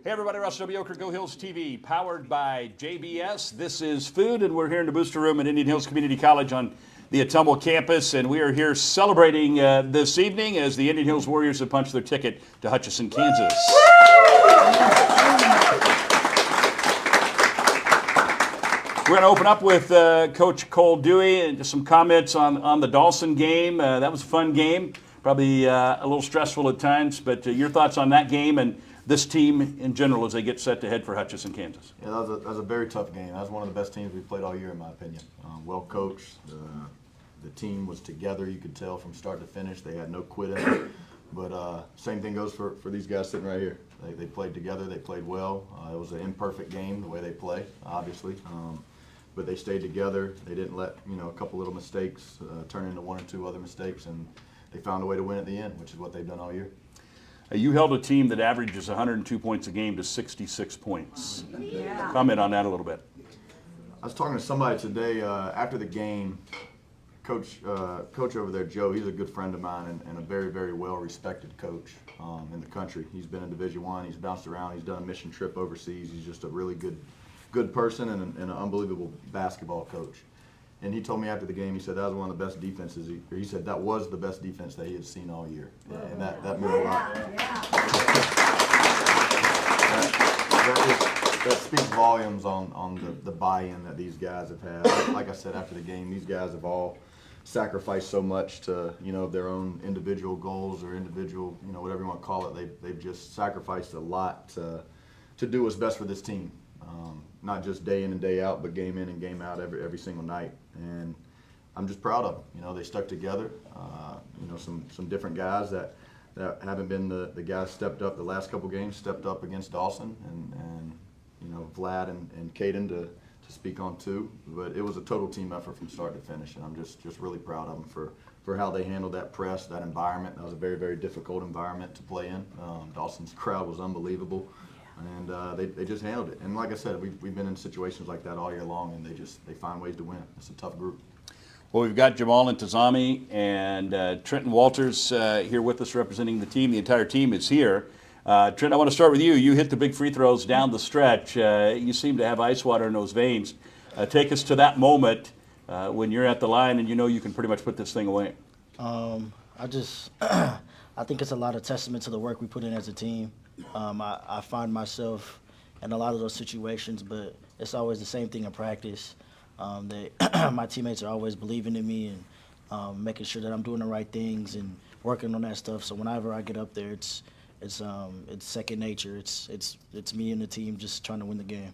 Hey everybody, Russ W. Oker, Go Hills TV, powered by JBS. This is Food, and we're here in the Booster Room at Indian Hills Community College on the Ottumwa campus, and we are here celebrating this evening as the Indian Hills Warriors have punched their ticket to Hutchinson, Kansas. We're going to open up with Coach Cole Dewey and just some comments on the Dawson game. That was a fun game, probably a little stressful at times, but your thoughts on that game and this team in general as they get set to head for Hutchinson, Kansas. Yeah, that was a very tough game. That was one of the best teams we played all year, in my opinion. Well coached. The team was together. You could tell from start to finish. They had no quitting. But same thing goes for these guys sitting right here. They played together. They played well. It was an imperfect game the way they play, obviously. But they stayed together. They didn't let a couple little mistakes turn into one or two other mistakes, and they found a way to win at the end, which is what they've done all year. You held a team that averages 102 points a game to 66 points. Yeah. Comment on that a little bit. I was talking to somebody today after the game. Coach over there, Joe, he's a good friend of mine and a very, very well-respected coach in the country. He's been in Division I. He's bounced around. He's done a mission trip overseas. He's just a really good person and an unbelievable basketball coach. And he told me after the game, he said that was one of the best defenses. He said that was the best defense that he had seen all year, and that meant a lot. That speaks volumes on the buy-in that these guys have had. Like I said after the game, these guys have all sacrificed so much to their own individual goals or individual whatever you want to call it. They've just sacrificed a lot to do what's best for this team. Not just day in and day out, but game in and game out every single night. And I'm just proud of them. They stuck together. Some different guys that haven't been the guys stepped up the last couple games, stepped up against Dawson, and Vlad and Caden to speak on too. But it was a total team effort from start to finish, and I'm just really proud of them for how they handled that press, that environment. That was a very, very difficult environment to play in. Dawson's crowd was unbelievable. And they just handled it. And like I said, we've been in situations like that all year long, and they find ways to win. It's a tough group. Well, we've got Jamal Intizami and Trenton Walters here with us representing the team. The entire team is here. Trent, I want to start with you. You hit the big free throws down the stretch. You seem to have ice water in those veins. Take us to that moment when you're at the line and you can pretty much put this thing away. I think it's a lot of testament to the work we put in as a team. I find myself in a lot of those situations, but it's always the same thing in practice. My teammates are always believing in me and making sure that I'm doing the right things and working on that stuff. So whenever I get up there, it's second nature. It's me and the team just trying to win the game.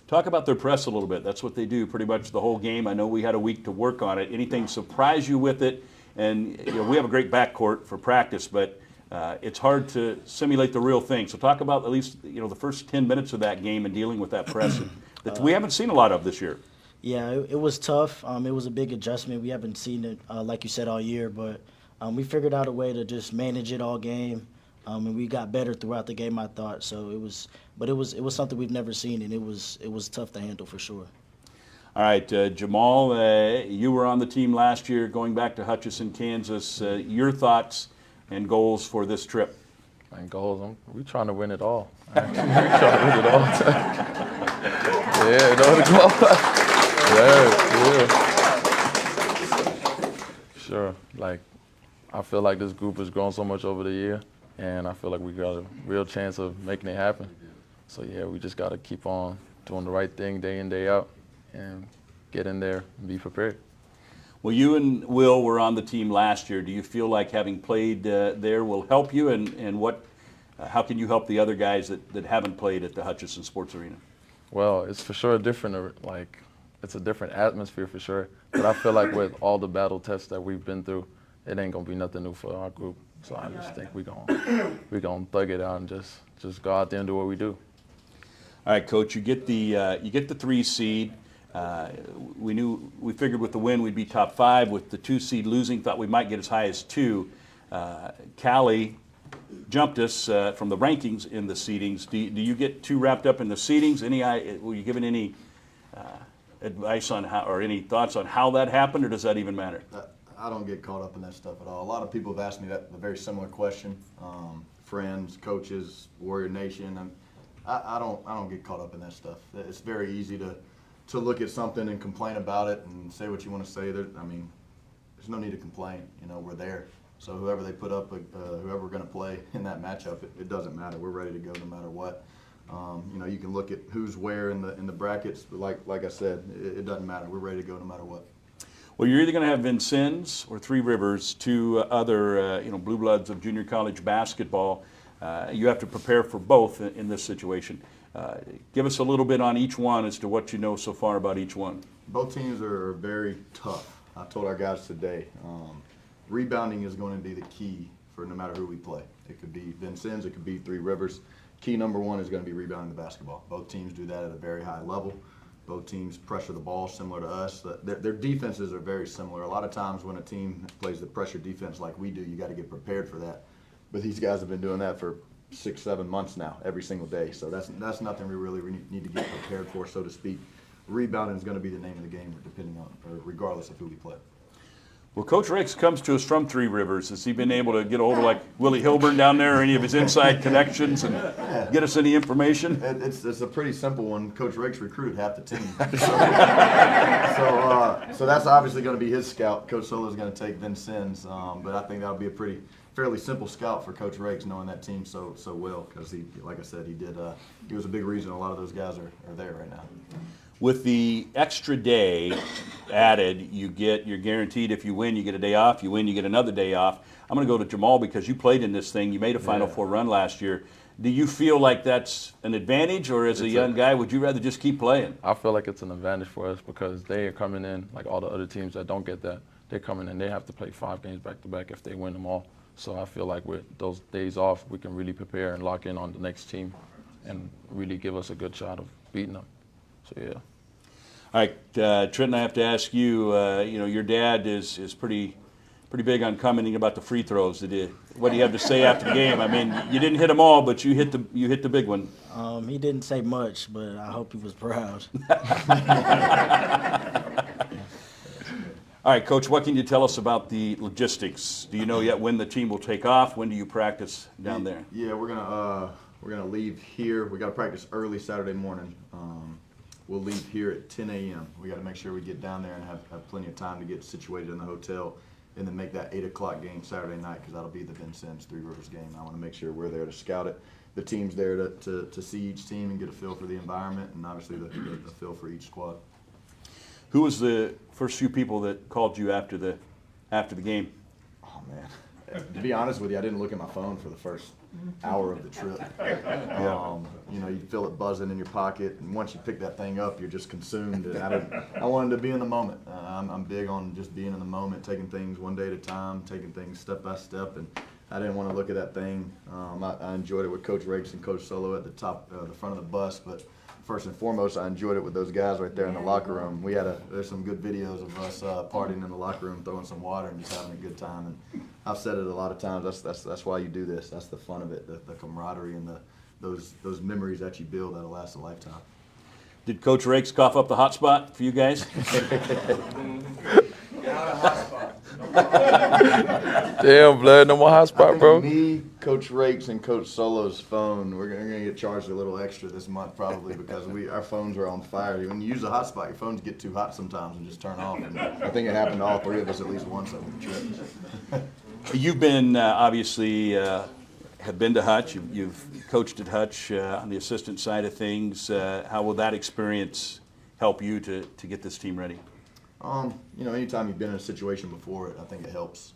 Talk about their press a little bit. That's what they do pretty much the whole game. I know we had a week to work on it. Anything surprise you with it? And we have a great backcourt for practice, but it's hard to simulate the real thing. So talk about at least the first 10 minutes of that game and dealing with that press that we haven't seen a lot of this year. Yeah, it was tough. It was a big adjustment. We haven't seen it, like you said, all year, but we figured out a way to just manage it all game, and we got better throughout the game, I thought. So it was something we've never seen, and it was tough to handle for sure. All right, Jamal, you were on the team last year, going back to Hutchinson, Kansas. Your thoughts and goals for this trip? And goals, we're trying to win it all. We're trying to win it all. Yeah, yeah. Sure. I feel like this group has grown so much over the year, and I feel like we got a real chance of making it happen. So yeah, we just got to keep on doing the right thing day in, day out, and get in there and be prepared. Well, you and Will were on the team last year. Do you feel like having played there will help you, and how can you help the other guys that haven't played at the Hutchinson Sports Arena? Well, it's for sure different. It's a different atmosphere for sure. But I feel like with all the battle tests that we've been through, it ain't gonna be nothing new for our group. So I just think we're gonna thug it out and just go out there and do what we do. All right, Coach. You get the 3 seed. We figured with the win we'd be top 5. With the 2 seed losing, thought we might get as high as 2. Cali jumped us from the rankings in the seedings. Do you get too wrapped up in the seedings? Were you given any advice on how, or any thoughts on how that happened, or does that even matter? I don't get caught up in that stuff at all. A lot of people have asked me a very similar question. Friends, coaches, Warrior Nation. I don't get caught up in that stuff. It's very easy to look at something and complain about it and say what you want to say. I mean, there's no need to complain. You know, we're there. So whoever they put up, whoever we're going to play in that matchup, it doesn't matter. We're ready to go no matter what. You know, you can look at who's where in the brackets, but like I said, it doesn't matter. We're ready to go no matter what. Well, you're either going to have Vincennes or Three Rivers, two other blue bloods of junior college basketball. You have to prepare for both in this situation. Give us a little bit on each one as to what you know so far about each one. Both teams are very tough. I told our guys today, rebounding is going to be the key for no matter who we play. It could be Vincennes, it could be Three Rivers. Key number one is going to be rebounding the basketball. Both teams do that at a very high level. Both teams pressure the ball similar to us. Their defenses are very similar. A lot of times when a team plays the pressure defense like we do, you got to get prepared for that. But these guys have been doing that for 6-7 months now, every single day. So that's nothing we really need to get prepared for, so to speak. Rebounding is going to be the name of the game, regardless of who we play. Well, Coach Ricks comes to us from Three Rivers. Has he been able to get a hold of like Willie Hilburn down there, or any of his inside connections, and get us any information? It's a pretty simple one. Coach Ricks recruited half the team. So that's obviously going to be his scout. Coach Solo's going to take Vincennes, but I think that'll be a fairly simple scout for Coach Ricks, knowing that team so well, because he, like I said, he was a big reason a lot of those guys are there right now. With the extra day added, you're guaranteed if you win, you get a day off. You win, you get another day off. I'm going to go to Jamal because you played in this thing. You made a Final Four run last year. Do you feel like that's an advantage, or as a young guy, would you rather just keep playing? I feel like it's an advantage for us because they are coming in, like all the other teams that don't get that, they're coming in, they have to play 5 games back-to-back if they win them all. So I feel like with those days off, we can really prepare and lock in on the next team and really give us a good shot of beating them. So, yeah. All right, Trenton, I have to ask you, your dad is pretty big on commenting about the free throws. What do you have to say after the game? I mean, you didn't hit them all, but you hit the big one. He didn't say much, but I hope he was proud. All right, Coach, what can you tell us about the logistics? Do you know yet when the team will take off? When do you practice down there? Yeah, we're gonna leave here. We got to practice early Saturday morning. We'll leave here at 10 a.m. We got to make sure we get down there and have plenty of time to get situated in the hotel, and then make that 8 o'clock game Saturday night, because that'll be the Vincennes Three Rivers game. I want to make sure we're there to scout it. The team's there to see each team and get a feel for the environment, and obviously the feel for each squad. Who was the first few people that called you after the game? Oh man, to be honest with you, I didn't look at my phone for the first hour of the trip. You feel it buzzing in your pocket, and once you pick that thing up, you're just consumed. And I wanted to be in the moment. I'm big on just being in the moment, taking things one day at a time, taking things step by step, and I didn't want to look at that thing. I enjoyed it with Coach Rakes and Coach Solo at the top, the front of the bus, but first and foremost, I enjoyed it with those guys right there in the locker room. There's some good videos of us partying in the locker room, throwing some water and just having a good time. And I've said it a lot of times. That's why you do this. That's the fun of it, the camaraderie and those memories that you build that'll last a lifetime. Did Coach Rakes cough up the hot spot for you guys? Damn, blood, no more hot spot, bro. Me, Coach Rakes, and Coach Solo's phone, we're gonna get charged a little extra this month probably, because our phones are on fire. When you use a hotspot, your phones get too hot sometimes and just turn off. And I think it happened to all three of us at least once over the trip. You've been obviously have been to Hutch. You've coached at Hutch on the assistant side of things. How will that experience help you to get this team ready? Anytime you've been in a situation before, I think it helps.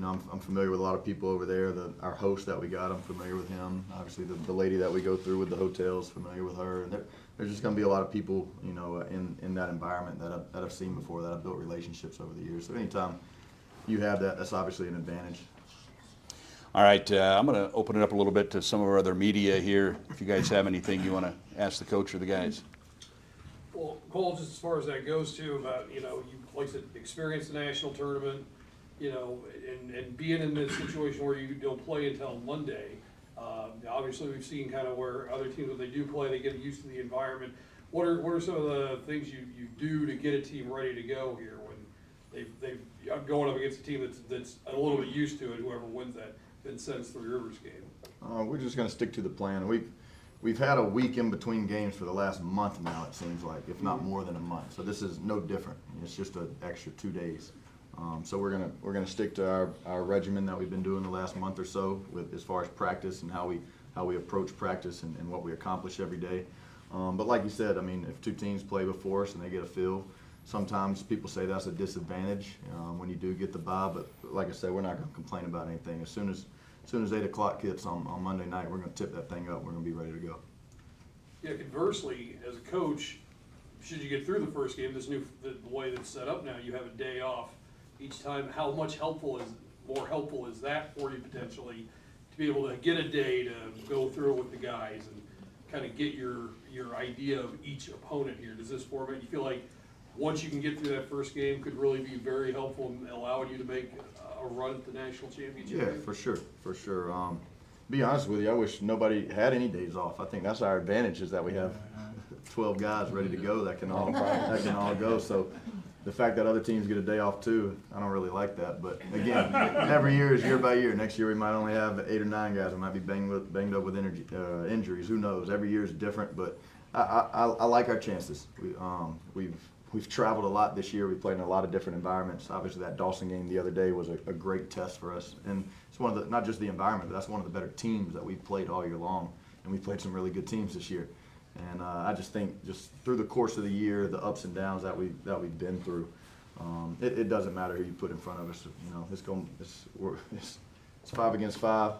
I'm familiar with a lot of people over there. Our host that we got, I'm familiar with him. Obviously, the lady that we go through with the hotels, familiar with her. And there's just going to be a lot of people, in that environment that I've seen before, that I've built relationships over the years. So anytime you have that, that's obviously an advantage. All right, I'm going to open it up a little bit to some of our other media here. If you guys have anything you want to ask the coach or the guys. Well, Cole, just as far as that goes too, about, you like I said, experienced the national tournament, and being in this situation where you don't play until Monday. Obviously, we've seen kind of where other teams, when they do play, they get used to the environment. What are some of the things you do to get a team ready to go here when they've going up against a team that's a little bit used to it, whoever wins that Vincennes Three Rivers game? We're just going to stick to the plan. we've had a week in between games for the last month now, it seems like, if not more than a month. So this is no different. It's just an extra 2 days. So we're gonna stick to our regimen that we've been doing the last month or so with as far as practice and how we approach practice and what we accomplish every day. But like you said, I mean, if two teams play before us and they get a feel, sometimes people say that's a disadvantage when you do get the bye. But like I said, we're not going to complain about anything. As soon as 8 o'clock hits on Monday night, we're going to tip that thing up. We're going to be ready to go. Yeah, conversely, as a coach, should you get through the first game, the way that's set up now, you have a day off each time. How much more helpful is that for you potentially to be able to get a day to go through it with the guys and kind of get your idea of each opponent here? Does this format, you feel like once you can get through that first game, could really be very helpful in allowing you to make a run at the national championship Yeah, game? for sure. Be honest with you, I wish nobody had any days off. I think that's our advantage is that we have 12 guys ready to go that can all go. So the fact that other teams get a day off too, I don't really like that. But again, every year is year by year. Next year we might only have 8 or 9 guys. We might be banged up with injuries. Who knows? Every year is different. But I like our chances. We've traveled a lot this year. We played in a lot of different environments. Obviously, that Dawson game the other day was a great test for us. And it's one of the, not just the environment, but that's one of the better teams that we've played all year long. And we played some really good teams this year. And I just think just through the course of the year, the ups and downs that we've been through, it doesn't matter who you put in front of us. You know, it's 5 against 5.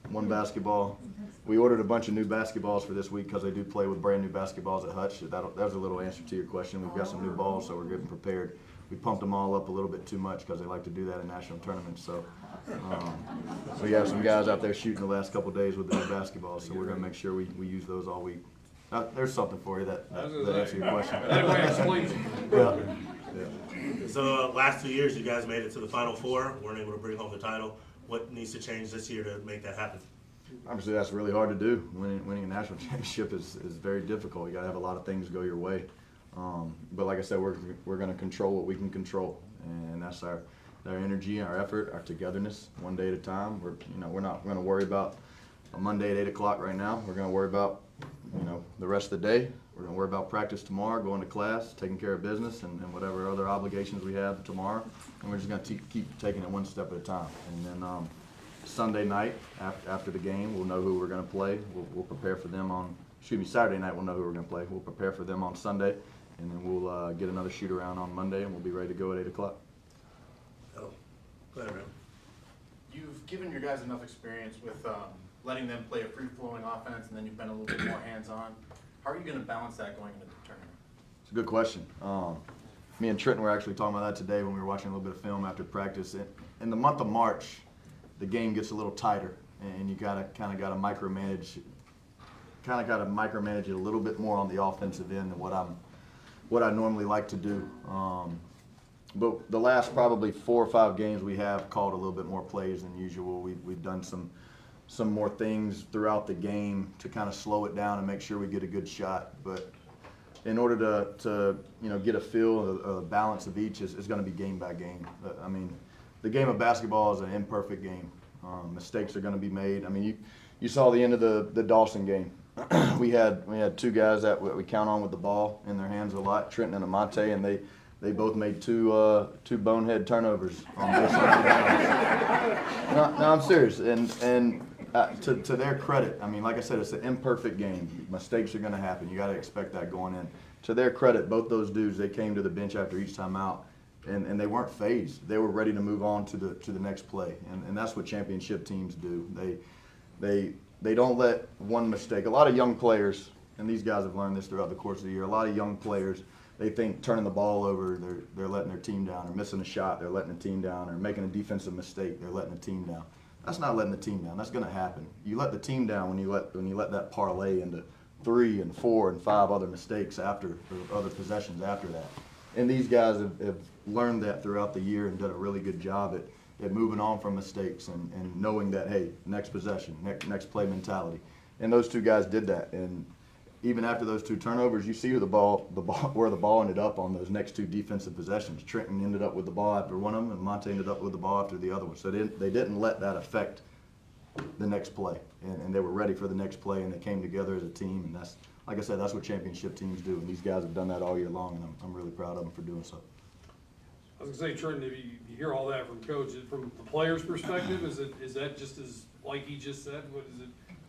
One basketball. We ordered a bunch of new basketballs for this week because they do play with brand new basketballs at Hutch. That was a little answer to your question. We've got some new balls, so we're getting prepared. We pumped them all up a little bit too much because they like to do that in national tournaments. So we have some guys out there shooting the last couple of days with the new basketballs, so we're going to make sure we use those all week. There's something for you that answers your question. That way explains it. Yeah. So last 2 years, you guys made it to the Final Four, weren't able to bring home the title. What needs to change this year to make that happen? Obviously, that's really hard to do. Winning a national championship is very difficult. You got to have a lot of things go your way. But like I said, we're going to control what we can control, and that's our energy, our effort, our togetherness, one day at a time. We're not going to worry about a Monday at 8 o'clock right now. We're going to worry about the rest of the day. We're going to worry about practice tomorrow, going to class, taking care of business, and whatever other obligations we have tomorrow. And we're just going to keep taking it one step at a time. And then Sunday night, after the game, we'll know who we're going to play. We'll prepare for them Saturday night we'll know who we're going to play. We'll prepare for them on Sunday, and then we'll get another shoot around on Monday, and we'll be ready to go at 8 o'clock. Oh, go ahead, man. You've given your guys enough experience with letting them play a free-flowing offense, and then you've been a little bit more hands-on. How are you going to balance that going into the tournament? It's a good question. Me and Trenton were actually talking about that today when we were watching a little bit of film after practice. In the month of March, the game gets a little tighter, and you kind of got to micromanage it a little bit more on the offensive end than what I normally like to do. But the last probably 4 or 5 games we have called a little bit more plays than usual. We've done some more things throughout the game to kind of slow it down and make sure we get a good shot. But in order to get a feel of the balance of each is going to be game by game. I mean, the game of basketball is an imperfect game. Mistakes are going to be made. I mean, you saw the end of the Dawson game. we had 2 guys that we count on with the ball in their hands a lot, Trenton and Amante, and they both made two bonehead turnovers on both sides. No, I'm serious. And to their credit, I mean, like I said, it's an imperfect game. Mistakes are going to happen. You got to expect that going in. To their credit, both those dudes, they came to the bench after each timeout, and they weren't phased. They were ready to move on to the next play, and that's what championship teams do. They don't let one mistake. A lot of young players, and these guys have learned this throughout the course of the year. A lot of young players, they think turning the ball over, they're letting their team down, or missing a shot, they're letting the team down, or making a defensive mistake, they're letting the team down. That's not letting the team down. That's going to happen. You let the team down when you let that parlay into 3 and 4 and 5 other mistakes after, or other possessions after that. And these guys have learned that throughout the year and done a really good job at moving on from mistakes and knowing that, hey, next possession, next play mentality. And those 2 guys did that. And even after those 2 turnovers, you see where the ball ended up on those next 2 defensive possessions. Trenton ended up with the ball after one of them, and Monte ended up with the ball after the other one. So they didn't let that affect the next play, and they were ready for the next play, and they came together as a team, and that's, like I said, that's what championship teams do, and these guys have done that all year long, and I'm really proud of them for doing so. I was gonna say, Trenton, if you hear all that from coach, from the player's perspective, is that just as, like he just said, what is it,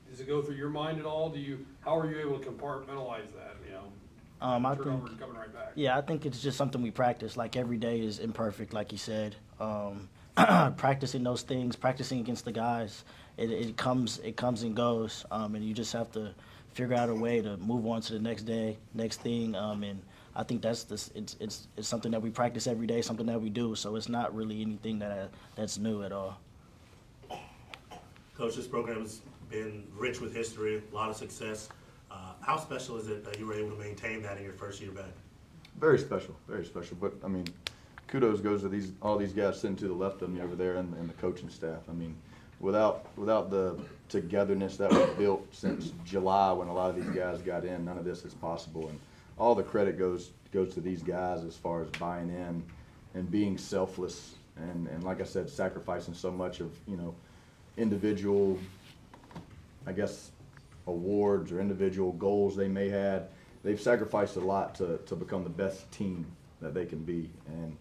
does it go through your mind at all? How are you able to compartmentalize that, you know? I Turnover think, and coming right back. yeah, I think it's just something we practice. Like every day is imperfect, like you said. Practicing those things, practicing against the guys, it comes and goes, and you just have to figure out a way to move on to the next day, next thing, and I think it's something that we practice every day, something that we do. So it's not really anything that's new at all. Coach, this program has been rich with history, a lot of success. How special is it that you were able to maintain that in your first year back? Very special, very special. But I mean, kudos goes to all these guys sitting to the left of me over there and the coaching staff. I mean, without the togetherness that was built since July when a lot of these guys got in, none of this is possible. And all the credit goes to these guys as far as buying in and being selfless and like I said, sacrificing so much of, you know, individual, I guess, awards or individual goals they may have. They've sacrificed a lot to become the best team that they can be, and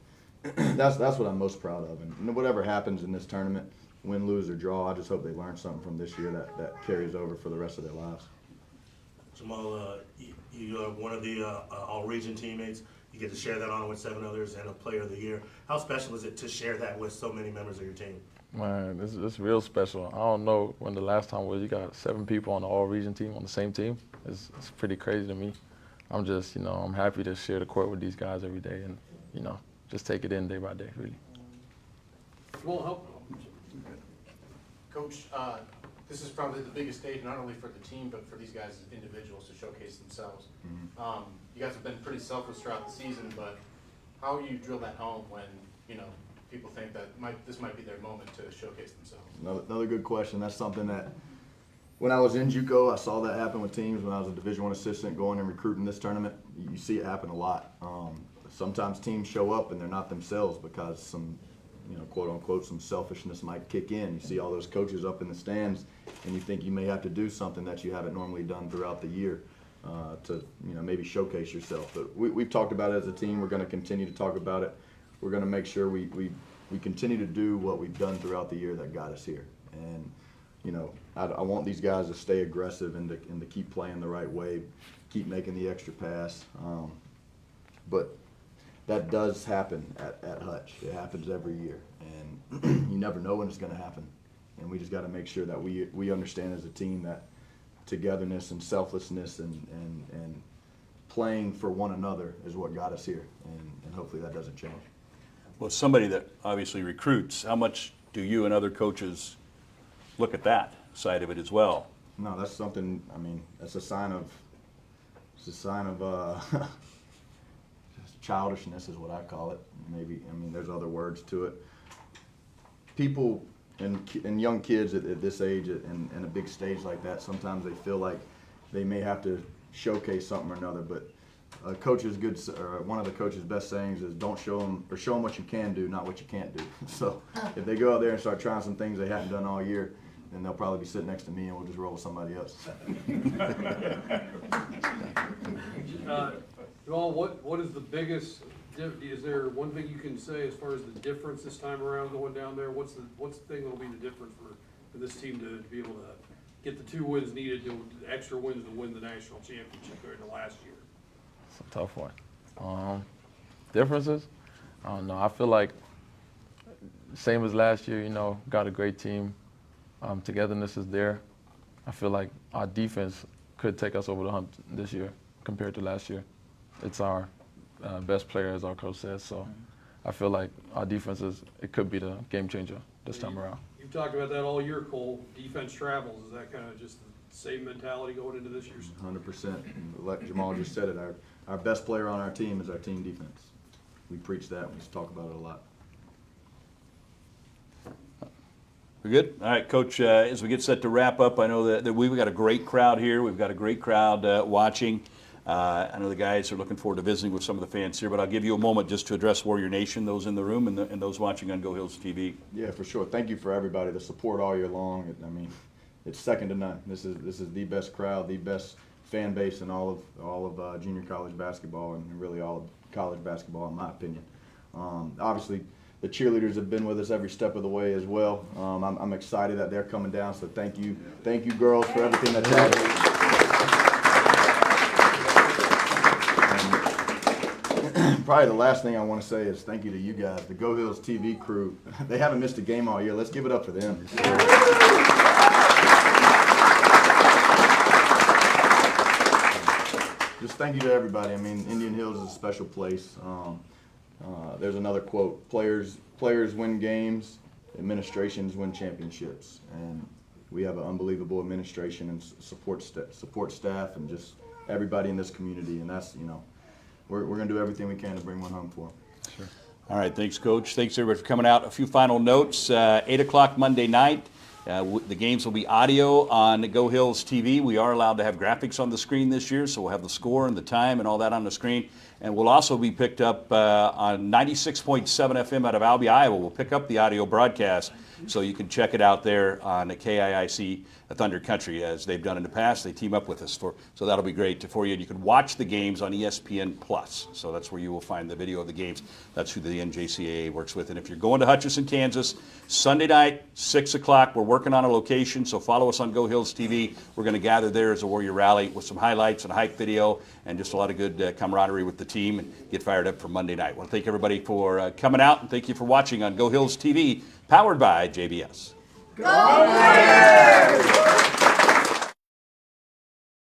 that's what I'm most proud of. And whatever happens in this tournament, win, lose, or draw, I just hope they learn something from this year that carries over for the rest of their lives. Jamal, you are one of the all-region teammates. You get to share that honor with 7 others and a Player of the Year. How special is it to share that with so many members of your team? Man, it's real special. I don't know when the last time was. You got 7 people on the all-region team on the same team. It's pretty crazy to me. I'm just, you know, I'm happy to share the court with these guys every day and, you know, just take it in day by day, really. Well, help. Coach, this is probably the biggest stage, not only for the team, but for these guys as individuals to showcase themselves. You guys have been pretty selfless throughout the season, but how you drill that home when, you know, people think that this might be their moment to showcase themselves? Another good question. That's something that when I was in JUCO, I saw that happen with teams. When I was a Division I assistant going and recruiting this tournament, you see it happen a lot. Sometimes teams show up and they're not themselves because some, you know, quote unquote, some selfishness might kick in. You see all those coaches up in the stands and you think you may have to do something that you haven't normally done throughout the year to, you know, maybe showcase yourself. But we've talked about it as a team. We're going to continue to talk about it. We're going to make sure we continue to do what we've done throughout the year that got us here. And, you know, I want these guys to stay aggressive and to keep playing the right way, keep making the extra pass. But that does happen at Hutch. It happens every year. And you never know when it's going to happen. And we just got to make sure that we understand as a team that togetherness and selflessness and playing for one another is what got us here. And hopefully that doesn't change. Well, somebody that obviously recruits, how much do you and other coaches look at that side of it as well? No, that's something, I mean, that's a sign of childishness is what I call it. Maybe, I mean, there's other words to it. People and young kids at this age and a big stage like that, sometimes they feel like they may have to showcase something or another, but one of the coach's best sayings is don't show them what you can do, not what you can't do. So if they go out there and start trying some things they hadn't done all year, then they'll probably be sitting next to me and we'll just roll with somebody else. Joel, what is the biggest, is there one thing you can say as far as the difference this time around going down there? What's the thing that'll be the difference for this team to be able to get the 2 wins needed, extra wins to win the national championship compared to last year? It's a tough one. Differences? I don't know. I feel like same as last year, you know, got a great team. Togetherness is there. I feel like our defense could take us over the hump this year compared to last year. It's our best player, as our coach says. So I feel like our defense it could be the game changer this time around. You've talked about that all year, Cole. Defense travels. Is that kind of just the same mentality going into this year's? 100%. Like Jamal just said it, our best player on our team is our team defense. We preach that. We talk about it a lot. We good? All right, Coach, as we get set to wrap up, I know that we've got a great crowd here. We've got a great crowd watching. I know the guys are looking forward to visiting with some of the fans here, but I'll give you a moment just to address Warrior Nation, those in the room and those watching on Go Hills TV. Yeah, for sure. Thank you for everybody, the support all year long. I mean, it's second to none. This is the best crowd, the best fan base in all of junior college basketball, and really all of college basketball, in my opinion. Obviously, the cheerleaders have been with us every step of the way as well. I'm excited that they're coming down, so thank you, girls, for everything that y'all do. Probably the last thing I want to say is thank you to you guys, the Go Hills TV crew. They haven't missed a game all year. Let's give it up for them. Just thank you to everybody. I mean, Indian Hills is a special place. There's another quote: players win games, administrations win championships. And we have an unbelievable administration and support staff, and just everybody in this community. And that's, we're going to do everything we can to bring one home for them. Sure. All right, thanks, Coach. Thanks, everybody, for coming out. A few final notes. 8 o'clock Monday night. The games will be audio on Go Hills TV. We are allowed to have graphics on the screen this year, so we'll have the score and the time and all that on the screen. And we'll also be picked up on 96.7 FM out of Albee, Iowa. We'll pick up the audio broadcast, so you can check it out there on the KIIC Thunder Country, as they've done in the past. They team up with us, so that'll be great for you. And you can watch the games on ESPN+. So that's where you will find the video of the games. That's who the NJCAA works with. And if you're going to Hutchinson, Kansas, Sunday night, 6 o'clock, we're working on a location, so follow us on Go Hills TV. We're going to gather there as a Warrior Rally with some highlights and a hype video and just a lot of good camaraderie with the team, and get fired up for Monday night. I want to thank everybody for coming out, and thank you for watching on Go Hills TV, powered by JBS. Go